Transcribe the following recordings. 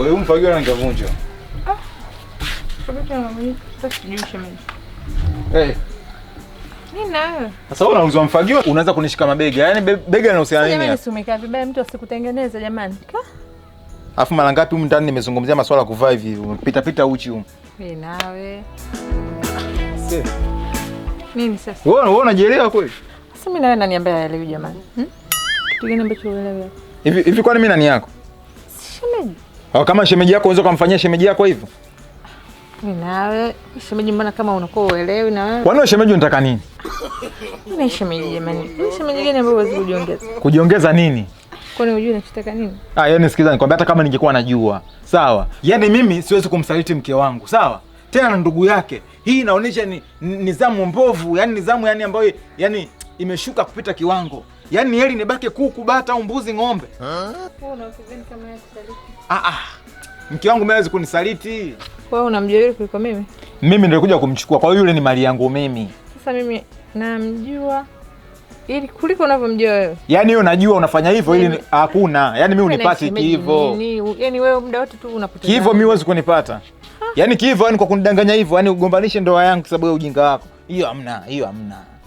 hivyo. Wewe mfagio na ngavunja. Sasa mimi sijui shemeji. Nini nawe? Sasa wewe unauzwa mfagio unaanza kunishika mabega. Yaani bega linahusiana nini? Jamani sumika vibaya mtu asikutengeneza jamani. Alafu mara ngapi huko ndani nimezungumzia masuala ya kuvaa hivi. Pita uchi huko. Wewe nawe. Sasa. Nini sasa? Wewe unajielewa kweli? Sasa mimi nawe naniambia elewi jamani. Kitu gani ambacho uelewi? Hivi kwani mimi nani yako? Shemeji. Au kama shemeji yako unaweza kumfanyia shemeji yako hivyo? Mimi nawe, shemeji mbona kama unakuwa uelewi na wewe? Kwani shemeji unataka nini? Mimi shemeji jamani. Shemeji gani ambayo huwezi kujiongeza? Kujiongeza nini? Kwani unajua unachotaka nini? Yaani sikiza nikwambia hata kama ningekuwa najua. Sawa. Yaani mimi siwezi kumsaliti mke wangu, sawa? Tena na ndugu yake. Hii inaonyesha ni nidhamu mbovu, yaani nidhamu ambayo imeshuka kupita kiwango. Yaani heri nibake kuku, bata au mbuzi, ng'ombe. Wewe unafikiri kama yeye kusaliti? Mke wangu hawezi kunisaliti. Wewe unamjua yule kuliko mimi? Mimi ndio kuja kumchukua. Kwa hiyo yule ni mali yangu mimi. Sasa mimi namjua ili kuliko unavyomjua wewe. Yaani wewe unajua unafanya hivyo ili hakuna. Yaani mimi unipate hivyo. Yaani wewe muda wote tu unapoteza. Hivyo mimi huwezi kunipata. Yaani hivyo yani kwa kunidanganya hivyo, yani ugombanishe ndoa yangu sababu ya ujinga wako. Hiyo hamna.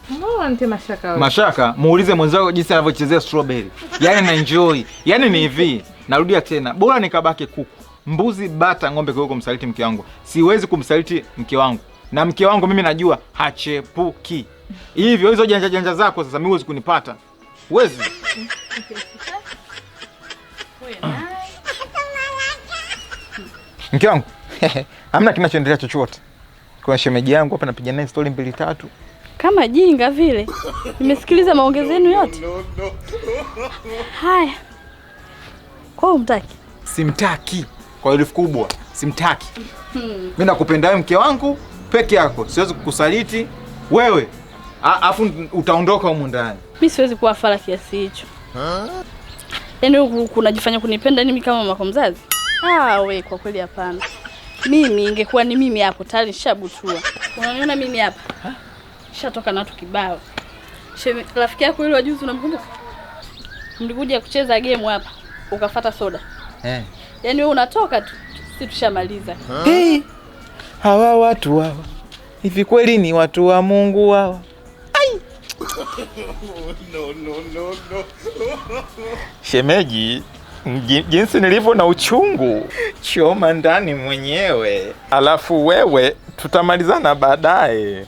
Mbona unanitia mashaka wewe? Mashaka, muulize mwenzako jinsi anavyochezea strawberry. Yaani na enjoy. Yaani ni hivi. Narudia tena. Bora nikabake kuku, mbuzi, bata, ng'ombe kuliko kumsaliti mke wangu. Siwezi kumsaliti mke wangu. Na mke wangu mimi najua hachepuki. Hivyo hizo janja zako sasa mimi huwezi kunipata. Huwezi. Mke wangu. Hamna kinachoendelea chochote. Kwa shemeji yangu hapa napiga naye story 2-3. Kama jinga vile. Nimesikiliza maongezi yenu yote. Haya. Kwa umtaki? Simtaki. Kwa herufi kubwa. Simtaki. Mimi nakupenda wewe mke wangu peke yako. Siwezi kukusaliti wewe. Afu utaondoka huko ndani. Mimi siwezi kuwa fala kiasi hicho. Yaani kunajifanya kunipenda mimi kama mama mzazi? We kwa kweli hapana. Mimi ingekuwa ni mimi hapo tayari nishabutua. Unaniona mimi hapa? Shatoka na watu kibao. Rafiki yako yule wajuzi unamkumbuka? Mlikuja kucheza game hapa, ukafuata soda. Yaani wewe unatoka tu, sisi tushamaliza. Hawa watu hawa. Hivi kweli ni watu wa Mungu hawa? No. Shemeji, jinsi nilivyo na uchungu. Choma ndani mwenyewe. Alafu wewe tutamalizana baadaye.